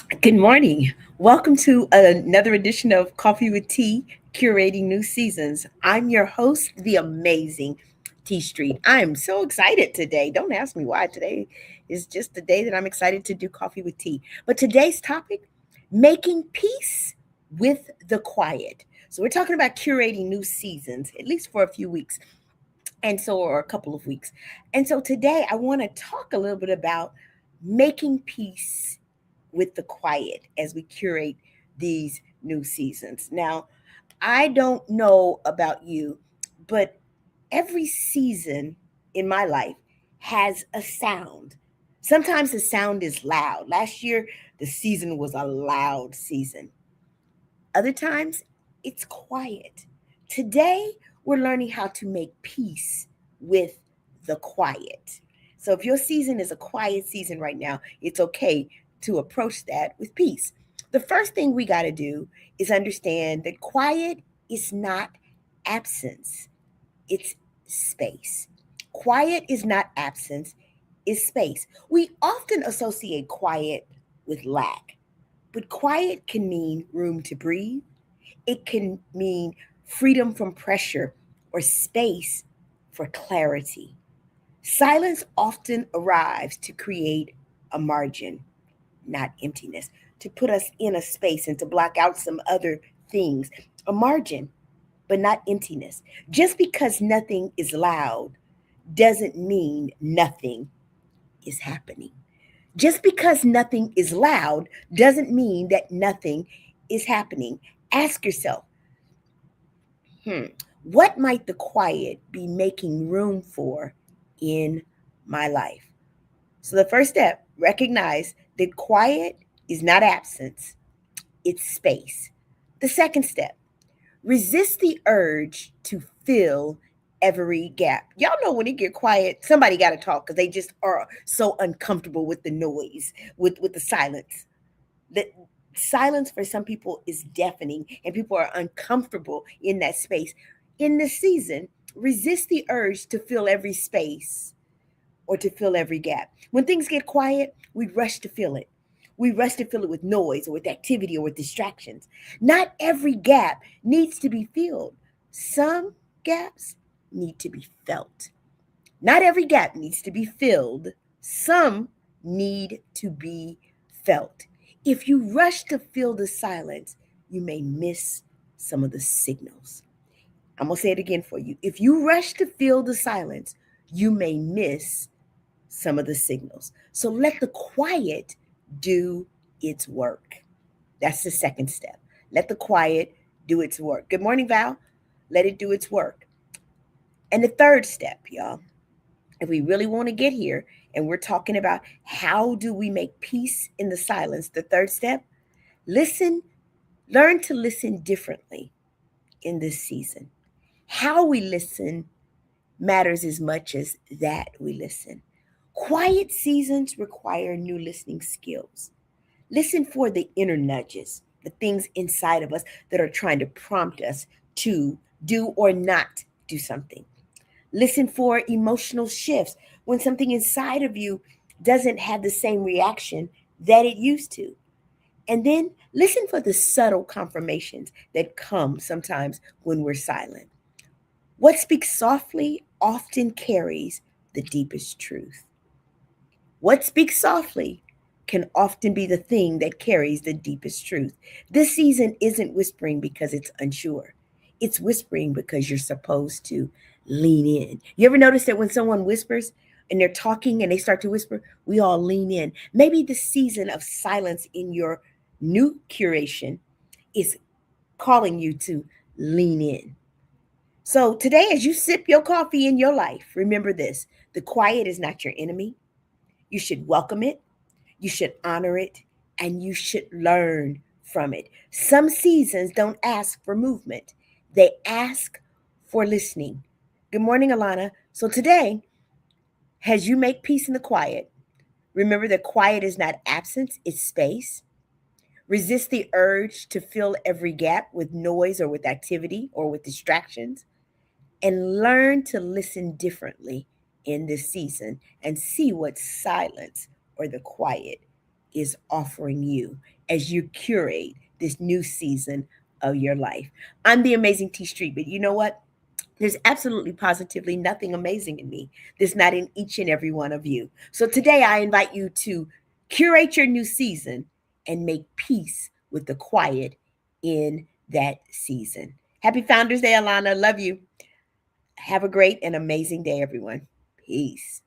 Good morning. Welcome to another edition of Coffee with Tea, Curating New Seasons. I'm your host, the amazing T Street. I am so excited today. Don't ask me why. Today is just the day that I'm excited to do Coffee with Tea. But today's topic, making peace with the quiet. So we're talking about curating new seasons, at least for a few weeks, or a couple of weeks. And so today I want to talk a little bit about making peace with the quiet as we curate these new seasons. Now, I don't know about you, but every season in my life has a sound. Sometimes the sound is loud. Last year, the season was a loud season. Other times, it's quiet. Today, we're learning how to make peace with the quiet. So, if your season is a quiet season right now, it's okay to approach that with peace. The first thing we got to do is understand that quiet is not absence, it's space. Quiet is not absence, it's space. We often associate quiet with lack, but quiet can mean room to breathe, it can mean freedom from pressure or space for clarity. Silence often arrives to create a margin, not emptiness, to put us in a space and to block out some other things. A margin, but not emptiness. Just because nothing is loud doesn't mean nothing is happening. Just because nothing is loud doesn't mean that nothing is happening. Ask yourself, hmm, what might the quiet be making room for in my life? So, the first step, recognize that quiet is not absence, it's space. The second step, resist the urge to fill every gap. Y'all know when it get quiet, somebody got to talk because they just are so uncomfortable with the noise, with the silence. The silence for some people is deafening, and people are uncomfortable in that space. In this season, resist the urge to fill every space or to fill every gap. When things get quiet, we rush to fill it. We rush to fill it with noise or with activity or with distractions. Not every gap needs to be filled. Some gaps need to be felt. Not every gap needs to be filled. Some need to be felt. If you rush to fill the silence, you may miss some of the signals. I'm going to say it again for you. If you rush to fill the silence, you may miss some of the signals. So let the quiet do its work. That's the second step. Let the quiet do its work. Good morning, Val. Let it do its work. And the third step, y'all, if we really want to get here and we're talking about how do we make peace in the silence, the third step, listen, learn to listen differently in this season. How we listen matters as much as that we listen. Quiet seasons require new listening skills. Listen for the inner nudges, the things inside of us that are trying to prompt us to do or not do something. Listen for emotional shifts when something inside of you doesn't have the same reaction that it used to. And then listen for the subtle confirmations that come sometimes when we're silent. What speaks softly often carries the deepest truth. What speaks softly can often be the thing that carries the deepest truth. This season isn't whispering because it's unsure. It's whispering because you're supposed to lean in. You ever notice that when someone whispers and they're talking and they start to whisper, we all lean in. Maybe the season of silence in your new curation is calling you to lean in. So today, as you sip your coffee in your life, remember this: the quiet is not your enemy. You should welcome it, you should honor it, and you should learn from it. Some seasons don't ask for movement, they ask for listening. Good morning, Alana. So today, as you make peace in the quiet, remember that quiet is not absence, it's space. Resist the urge to fill every gap with noise or with activity or with distractions, and learn to listen differently in this season and see what silence or the quiet is offering you as you curate this new season of your life. I'm the amazing T Street, but you know what? There's absolutely positively nothing amazing in me. There's not in each and every one of you. So today I invite you to curate your new season and make peace with the quiet in that season. Happy Founders Day, Alana. Love you. Have a great and amazing day, everyone. Peace.